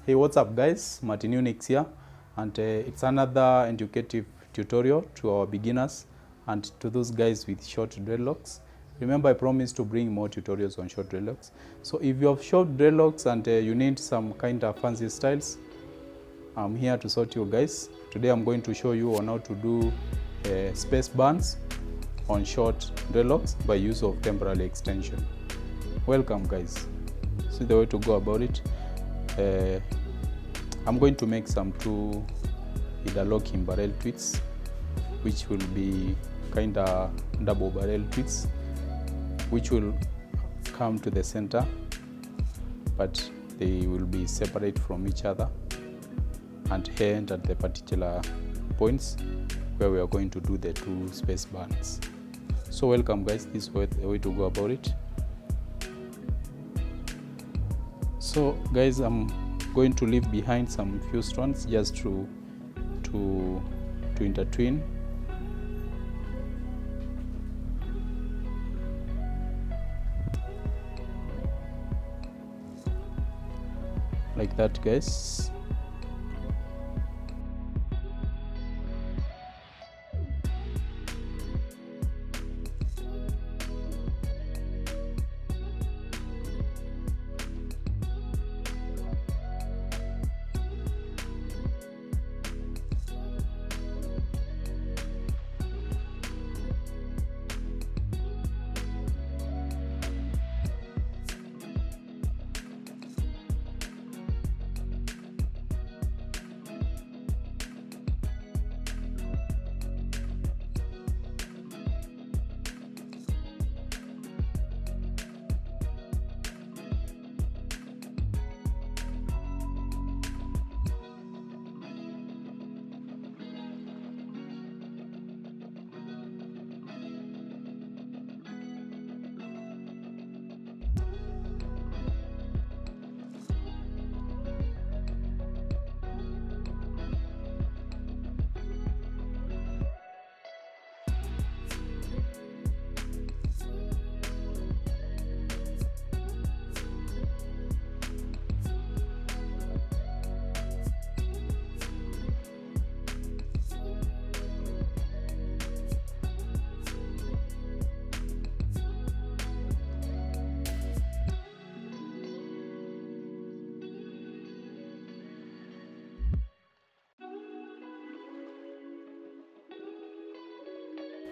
Hey, what's up guys, Martin Unix here, and it's another educative tutorial to our beginners and to those guys with short dreadlocks. Remember, I promised to bring more tutorials on short dreadlocks. So if you have short dreadlocks and you need some kind of fancy styles, I'm here to sort you guys. Today I'm going to show you on how to do space buns on short dreadlocks by use of temporary extension. Welcome guys. See the way to go about it. I'm going to make some two interlocking barrel tweets, which will be kind of double barrel tweets, which will come to the center, but they will be separate from each other and end at the particular points where we are going to do the two space buns. So welcome guys, this is the way to go about it. So guys, I'm going to leave behind some few strands just to intertwine. Like that guys.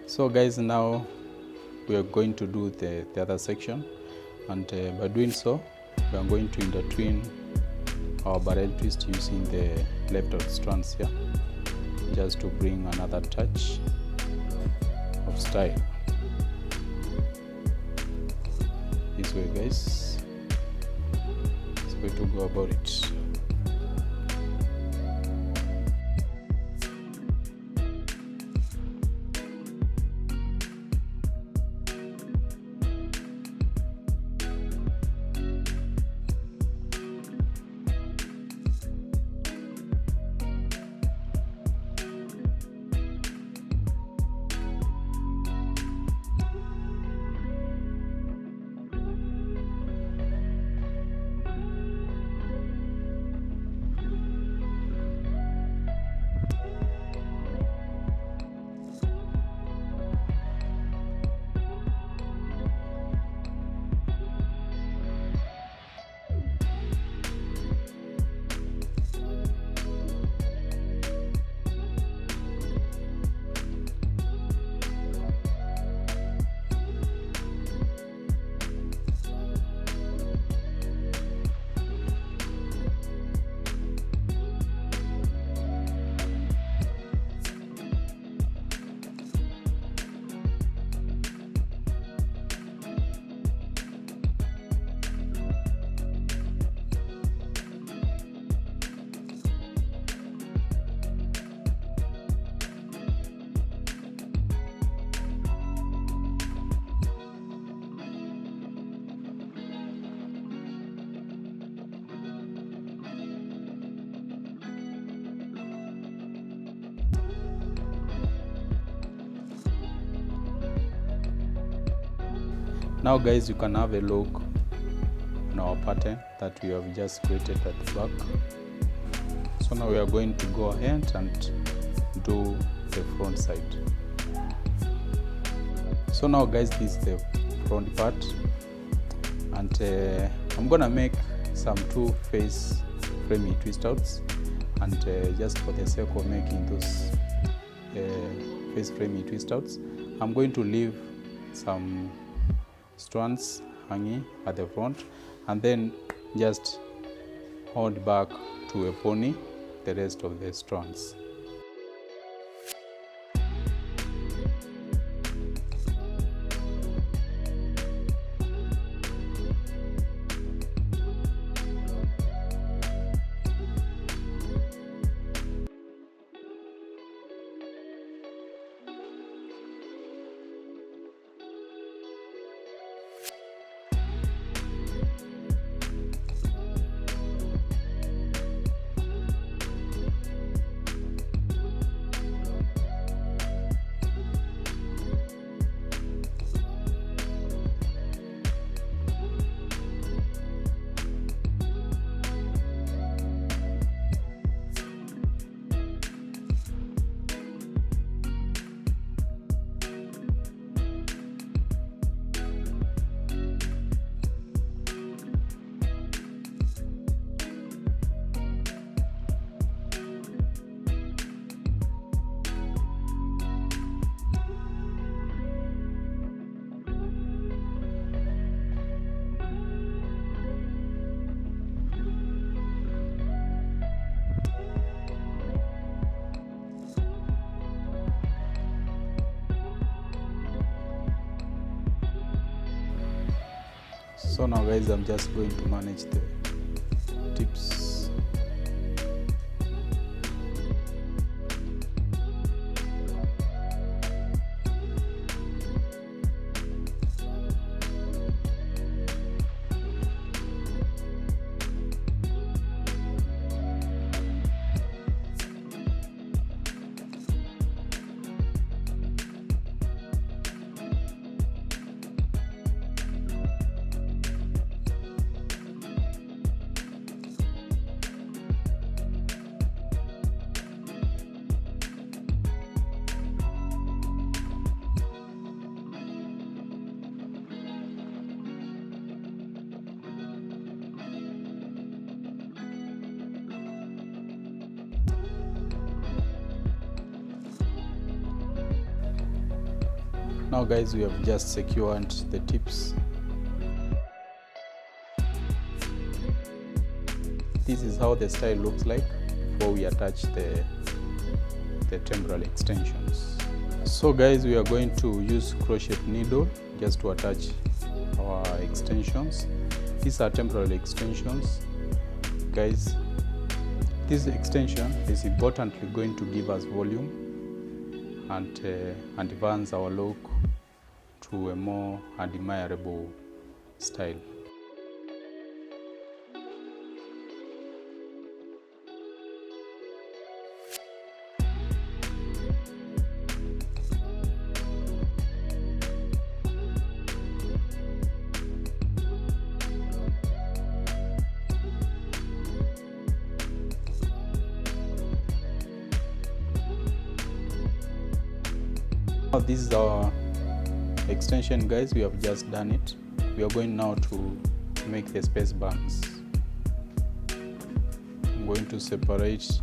So guys, now we are going to do the other section, and by doing so we are going to intertwine our barrel twist using the left out strands here, just to bring another touch of style. This way guys, this way to go about it. Now guys, you can have a look on our pattern that we have just created at the back. So now we are going to go ahead and do the front side. So now guys, this is the front part, and I'm gonna make some 2 face framey twist outs, and just for the sake of making those face framey twist outs, I'm going to leave some strands hanging at the front, and then just hold back to a pony the rest of the strands. So now guys, I'm just going to manage the tips. Now guys, we have just secured the tips. This is how the style looks like before we attach the temporal extensions. So guys, we are going to use crochet needle just to attach our extensions. These are temporal extensions. Guys, this extension is importantly going to give us volume and advance our look to a more admirable style. Now this is our extension guys, we have just done it. We are going now to make the space bands. I'm going to separate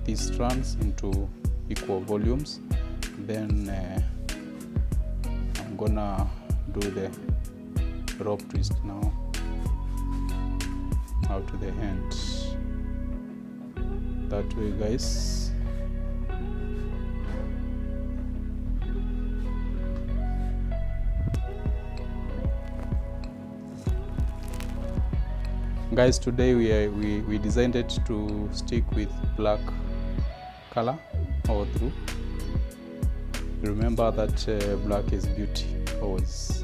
these strands into equal volumes, then I'm gonna do the rope twist now out to the end that way guys. Guys, today we designed it to stick with black color all through. Remember that black is beauty always.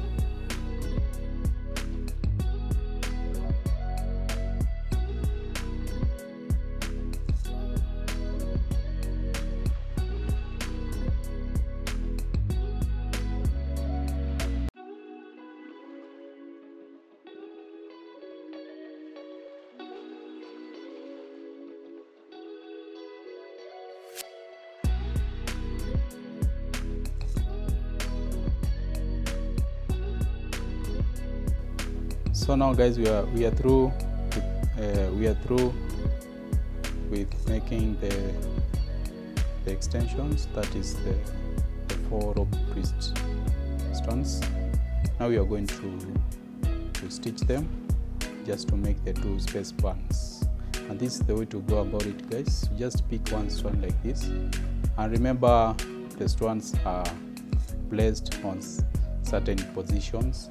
So now guys, we are through with making the extensions, that is the 4 rope twist stones. Now we are going to stitch them just to make the 2 space buns, and this is the way to go about it, guys. Just pick one strand like this, and remember the strands are placed on certain positions,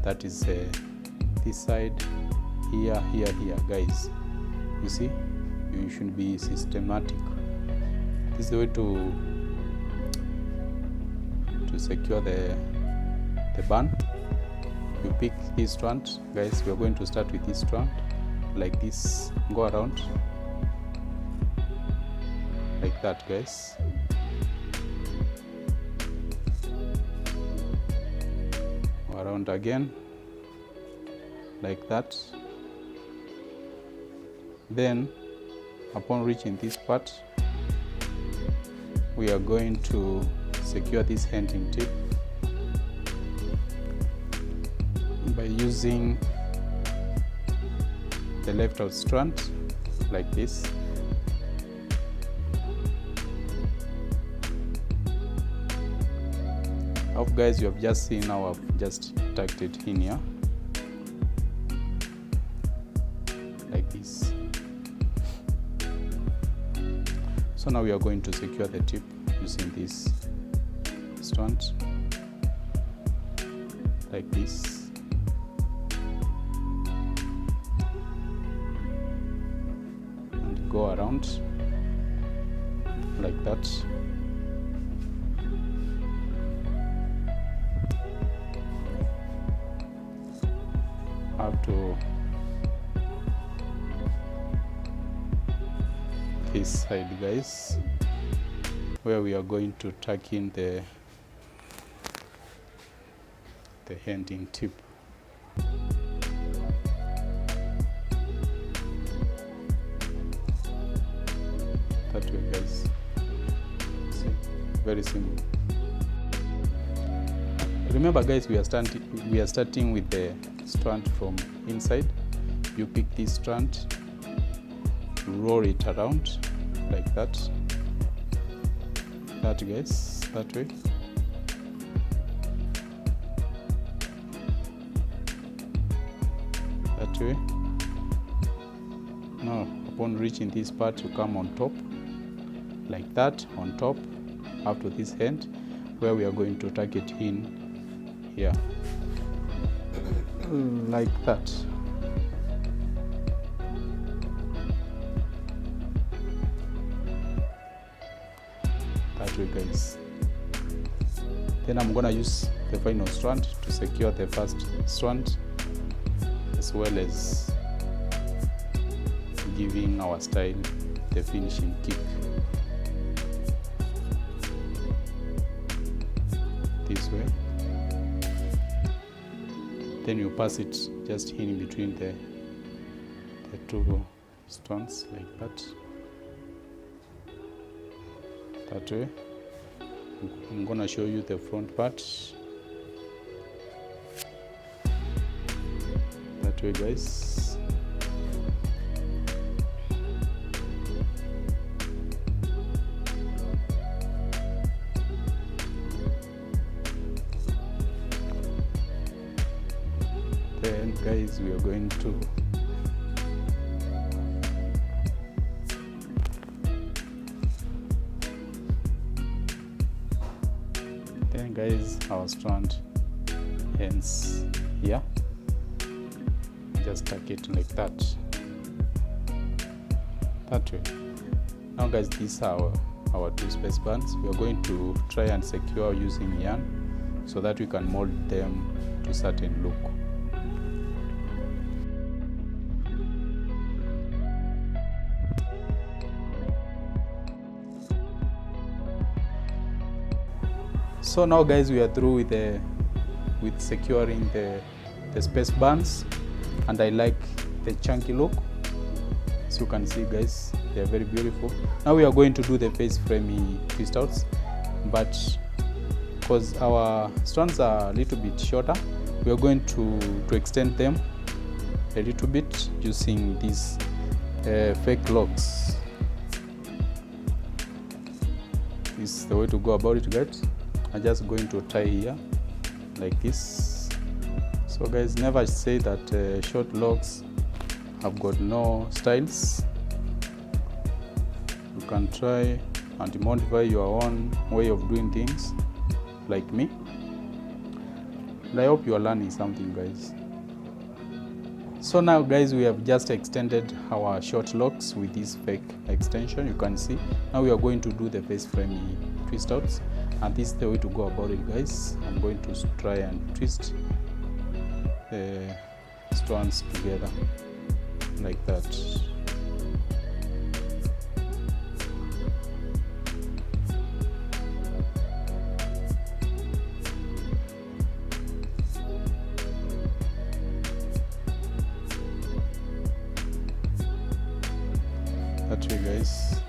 that is this side, here, guys. You see, you should be systematic. This is the way to secure the bun. You pick this strand, guys. We are going to start with this strand like this, go around like that, guys. Go around again like that. Then upon reaching this part, we are going to secure this ending tip by using the left out strand like this. I hope guys you have just seen how I've just tucked it in here like this. So now we are going to secure the tip using this strand like this. And go around like that. Up to this side, guys, where we are going to tuck in the ending tip. That way, guys. See, very simple. Remember, guys, we are starting with the strand from inside. You pick this strand, roll it around like that, guys, that way. That way. Now upon reaching this part, you come on top like that, on top up to this end where we are going to tuck it in here like that. That way, guys. Then I'm gonna use the final strand to secure the first strand, as well as giving our style the finishing kick. This way. Then you pass it just in between the 2 strands like that. That way. I'm gonna show you the front part. That way, guys. Then, guys, we are going to guys, our strand ends here. Just tuck it like that. That way. Now, guys, these are our 2 space buns. We are going to try and secure using yarn so that we can mold them to certain look. So now, guys, we are through with securing the space buns, and I like the chunky look. As you can see, guys, they are very beautiful. Now we are going to do the face frame twist outs, but because our strands are a little bit shorter, we are going to extend them a little bit using these fake locks. This is the way to go about it, guys. I'm just going to tie here like this. So guys, never say that short locks have got no styles. You can try and modify your own way of doing things like me. And I hope you are learning something, guys. So now guys, we have just extended our short locks with this fake extension. You can see now we are going to do the face frame twist outs, and this is the way to go about it, guys. I'm going to try and twist the strands together like that. That way, guys.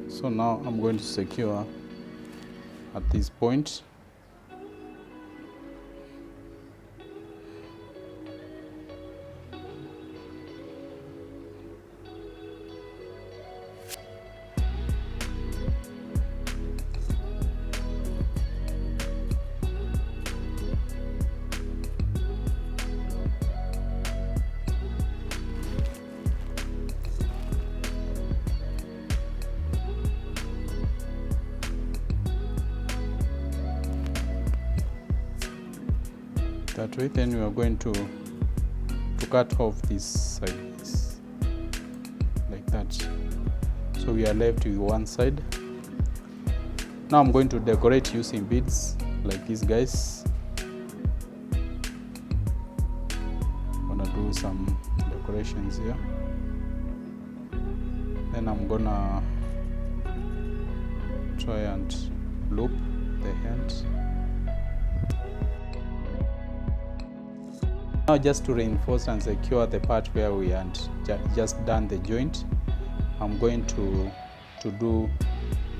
So now I'm going to secure at this point. That way, then we are going to cut off this side like that. So we are left with one side. Now I'm going to decorate using beads like these, guys. I'm gonna do some decorations here. Then I'm gonna try and loop the hand. Now, just to reinforce and secure the part where we had just done the joint, I'm going to do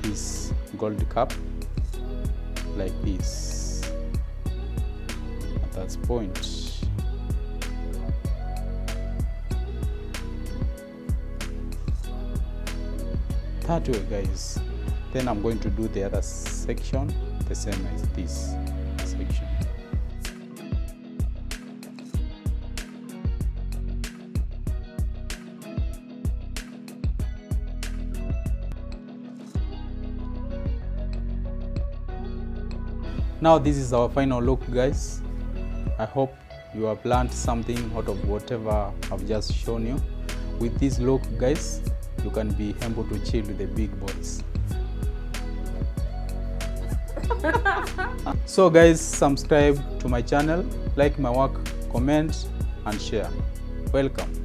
this gold cap like this at that point. That way, guys. Then I'm going to do the other section the same as this section. Now this is our final look, guys. I hope you have learned something out of whatever I've just shown you. With this look, guys, you can be able to chill with the big boys. So guys, subscribe to my channel, like my work, comment and share. Welcome.